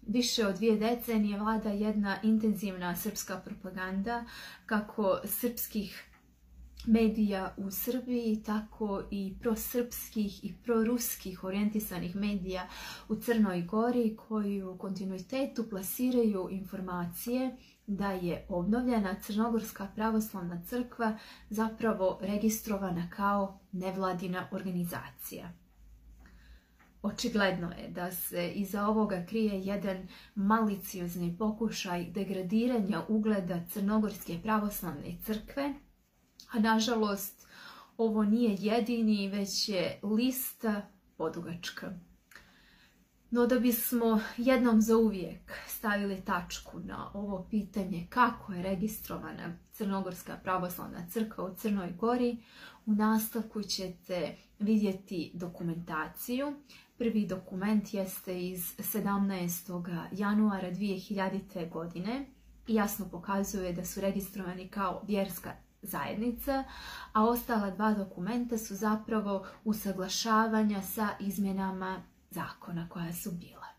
više od 2 decenije vlada jedna intenzivna srpska propaganda, kako srpskih medija u Srbiji, tako i prosrpskih i proruskih orijentisanih medija u Crnoj Gori, koji u kontinuitetu plasiraju informacije da je obnovljena Crnogorska pravoslavna crkva zapravo registrovana kao nevladina organizacija. Očigledno je da se iza ovoga krije jedan maliciozni pokušaj degradiranja ugleda Crnogorske pravoslavne crkve, a nažalost ovo nije jedini, već je lista podugačka. No da bismo jednom zauvijek stavili tačku na ovo pitanje kako je registrovana Crnogorska pravoslavna crkva u Crnoj Gori, u nastavku ćete vidjeti dokumentaciju. Prvi dokument jeste iz 17. januara 2000. godine i jasno pokazuje da su registrovani kao vjerska zajednica, a ostala 2 dokumenta su zapravo usaglašavanja sa izmjenama zakona koja su bila.